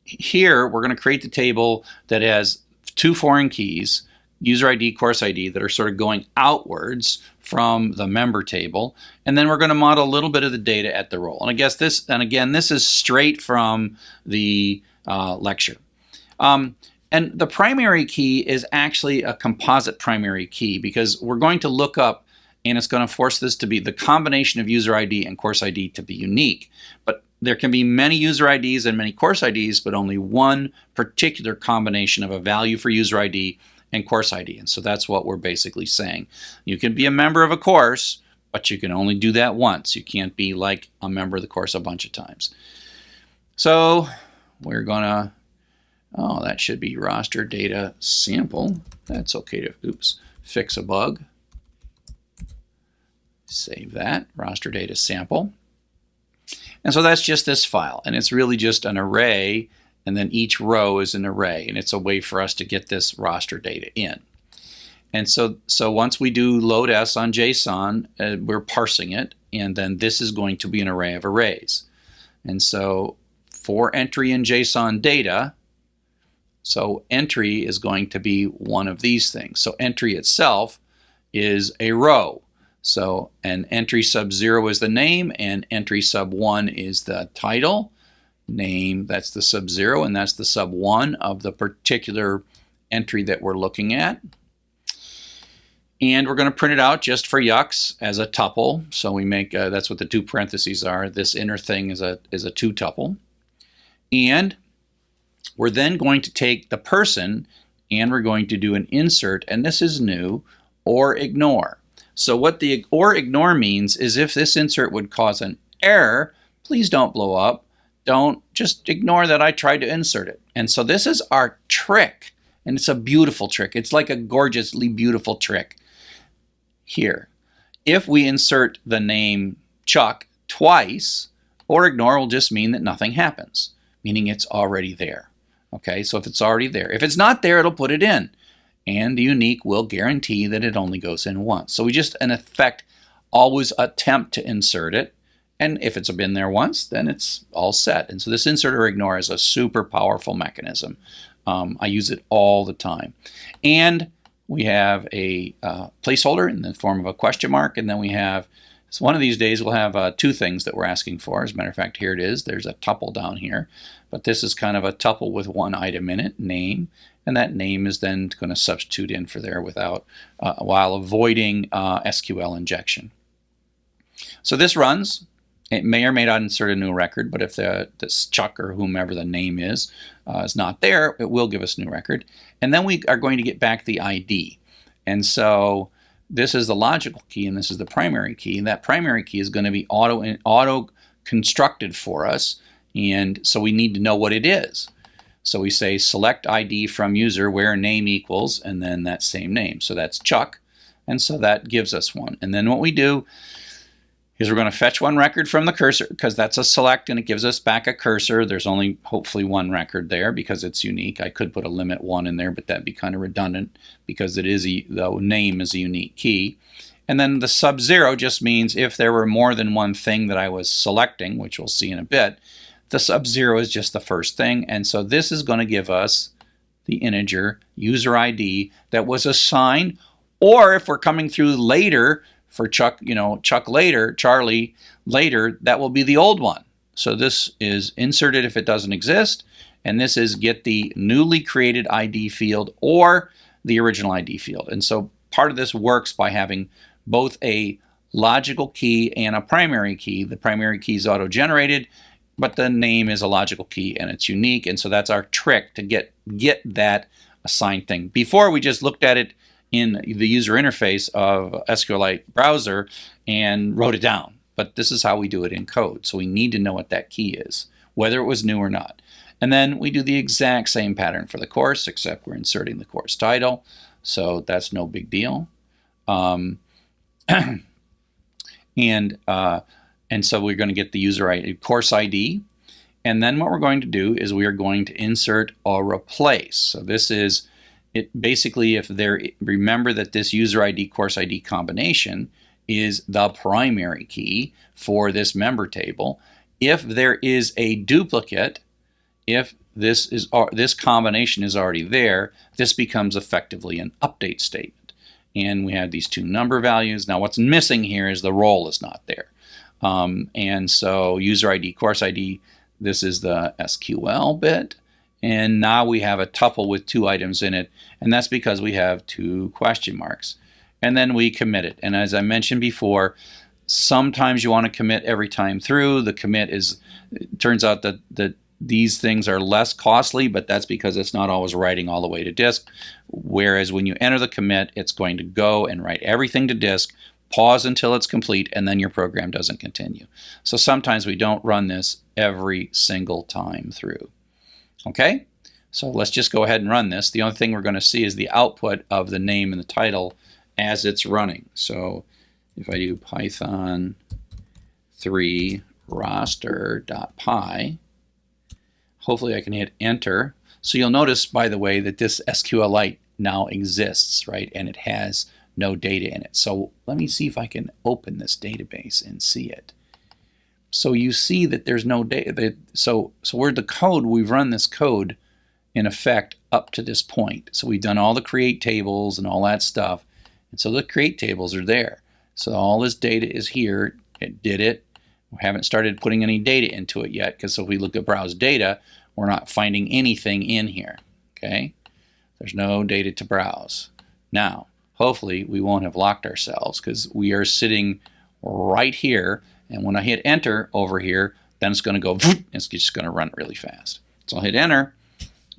here we're going to create the table that has two foreign keys, user ID, course ID, that are sort of going outwards from the member table. And then we're going to model a little bit of the data at the role. And I guess this, and again, this is straight from the lecture. And the primary key is actually a composite primary key, because we're going to look up, and it's going to force this to be the combination of user ID and course ID to be unique. But there can be many user IDs and many course IDs, but only one particular combination of a value for user ID and course ID. And so that's what we're basically saying. You can be a member of a course, but you can only do that once. You can't be like a member of the course a bunch of times. So we're going to, oh, that should be roster data sample. That's okay to, oops, fix a bug. Save that, roster data sample. And so that's just this file, and it's really just an array, and then each row is an array, and it's a way for us to get this roster data in. And so once we do load S on JSON, we're parsing it, and then this is going to be an array of arrays. And so for entry in JSON data, so entry is going to be one of these things. So entry itself is a row. So an entry sub 0 is the name, and entry sub 1 is the title. Name, that's the sub 0, and that's the sub 1 of the particular entry that we're looking at. And we're going to print it out just for yucks as a tuple. So we make, that's what the two parentheses are. This inner thing is a two tuple. And we're then going to take the person, and we're going to do an insert, and this is new, or ignore. So what the or ignore means is if this insert would cause an error, please don't blow up. Don't just ignore that I tried to insert it. And so this is our trick, and it's a beautiful trick. It's like a gorgeously beautiful trick here. If we insert the name Chuck twice, or ignore will just mean that nothing happens, meaning it's already there. Okay, so if it's already there. If it's not there, it'll put it in. And the unique will guarantee that it only goes in once. So we just, in effect, always attempt to insert it. And if it's been there once, then it's all set. And so this insert or ignore is a super powerful mechanism. I use it all the time. And we have a placeholder in the form of a question mark. And then we have, so one of these days we'll have two things that we're asking for. As a matter of fact, here it is. There's a tuple down here. But this is kind of a tuple with one item in it, name. And that name is then going to substitute in for there without, while avoiding SQL injection. So this runs. It may or may not insert a new record, but if this Chuck or whomever the name is not there, it will give us a new record. And then we are going to get back the ID. And so this is the logical key, and this is the primary key. And that primary key is going to be auto constructed for us, and so we need to know what it is. So we say select ID from user where name equals, and then that same name. So that's Chuck, and so that gives us one. And then what we do is we're going to fetch one record from the cursor, because that's a select and it gives us back a cursor. There's only hopefully one record there because it's unique. I could put a limit 1 in there, but that'd be kind of redundant because it is the name is a unique key. And then the sub 0 just means if there were more than one thing that I was selecting, which we'll see in a bit, the sub 0 is just the first thing. And so this is going to give us the integer user ID that was assigned, or if we're coming through later for Chuck, Chuck later, Charlie later, that will be the old one. So this is inserted if it doesn't exist, and this is get the newly created ID field or the original ID field. And so part of this works by having both a logical key and a primary key. The primary key is auto-generated, but the name is a logical key and it's unique, and so that's our trick to get that assigned thing. Before, we just looked at it in the user interface of SQLite browser and wrote it down, but this is how we do it in code. So we need to know what that key is, whether it was new or not. And then we do the exact same pattern for the course, except we're inserting the course title, so that's no big deal. And so we're going to get the user ID, course ID, and then what we're going to do is we are going to insert or replace. So this is it. Basically, remember that this user ID course ID combination is the primary key for this member table. If there is a duplicate, if this combination is already there. This becomes effectively an update statement. And we have these two number values. Now what's missing here is the role is not there. And so user ID, course ID, this is the SQL bit. And now we have a tuple with two items in it. And that's because we have two question marks. And then we commit it. And as I mentioned before, sometimes you want to commit every time through. The commit is, it turns out that these things are less costly, but that's because it's not always writing all the way to disk. Whereas when you enter the commit, it's going to go and write everything to disk, pause until it's complete, and then your program doesn't continue. So sometimes we don't run this every single time through. Okay, so let's just go ahead and run this. The only thing we're going to see is the output of the name and the title as it's running. So if I do Python 3 roster.py, hopefully I can hit enter. So you'll notice, by the way, that this SQLite now exists, right? And it has no data in it. So let me see if I can open this database and see it. So you see that there's no data. So we're the code, we've run this code in effect up to this point. So we've done all the create tables and all that stuff. And so the create tables are there. So all this data is here. It did it. We haven't started putting any data into it yet, because if we look at browse data, we're not finding anything in here. Okay? There's no data to browse. Now, hopefully we won't have locked ourselves, because we are sitting right here, and when I hit enter over here, then it's going to go, it's just going to run really fast. So I'll hit enter,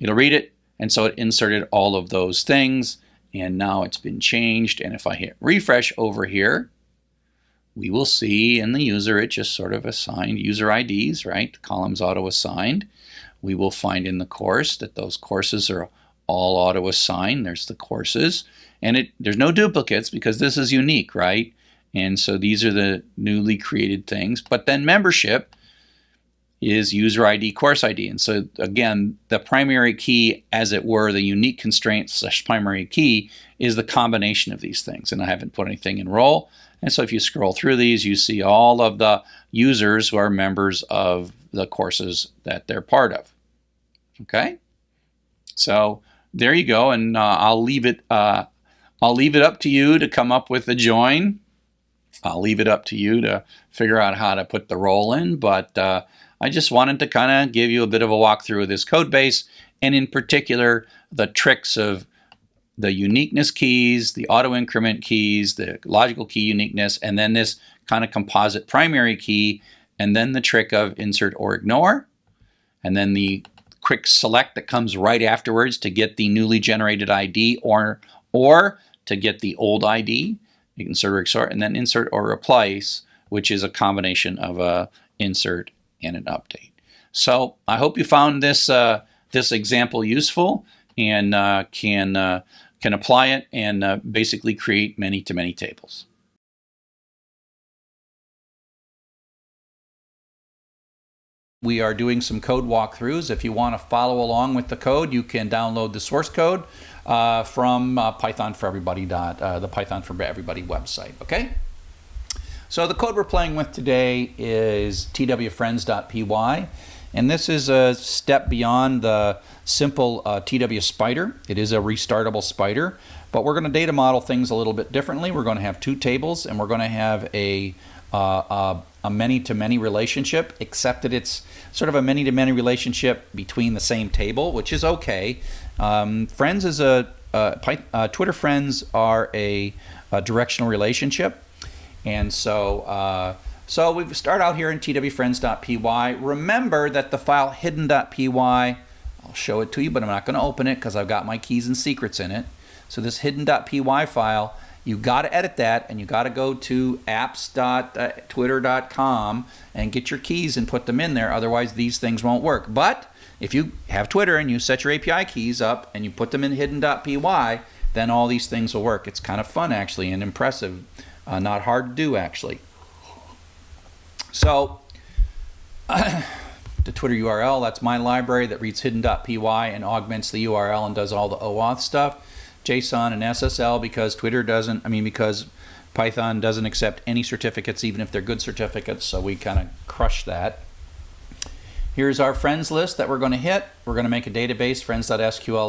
it'll read it, and so it inserted all of those things, and now it's been changed. And if I hit refresh over here, we will see in the user, it just sort of assigned user IDs, right? The columns auto-assigned. We will find in the course that those courses are all auto-assigned. There's the courses. And there's no duplicates, because this is unique, right? And so these are the newly created things. But then membership is user ID, course ID. And so again, the primary key, as it were, the unique constraint / primary key is the combination of these things. And I haven't put anything in role. And so if you scroll through these, you see all of the users who are members of the courses that they're part of. Okay? So there you go. And I'll leave it up to you to come up with the join. I'll leave it up to you to figure out how to put the role in, but I just wanted to kind of give you a bit of a walkthrough of this code base, and in particular, the tricks of the uniqueness keys, the auto increment keys, the logical key uniqueness, and then this kind of composite primary key, and then the trick of insert or ignore, and then the quick select that comes right afterwards to get the newly generated ID or to get the old ID. You can insert or sort, and then insert or replace, which is a combination of a insert and an update. So I hope you found this this example useful, and can apply it and basically create many-to-many tables. We are doing some code walkthroughs. If you want to follow along with the code, you can download the source code from Python for Everybody the Python for Everybody website. Okay. So the code we're playing with today is twfriends.py, and this is a step beyond the simple twspider. It is a restartable spider, but we're going to data model things a little bit differently. We're going to have two tables, and we're going to have a many-to-many relationship, except that it's sort of a many-to-many relationship between the same table, which is okay. Friends is Twitter friends are a directional relationship, and so we start out here in twfriends.py. Remember that the file hidden.py, I'll show it to you, but I'm not going to open it because I've got my keys and secrets in it. So this hidden.py file, you got to edit that, and you got to go to apps.twitter.com and get your keys and put them in there. Otherwise, these things won't work. But if you have Twitter and you set your API keys up and you put them in hidden.py, then all these things will work. It's kind of fun, actually, and impressive. Not hard to do, actually. So the Twitter URL, that's my library that reads hidden.py and augments the URL and does all the OAuth stuff. JSON and SSL, because because Python doesn't accept any certificates, even if they're good certificates, so we kind of crush that. Here's our friends list that we're going to hit. We're going to make a database, friends.sql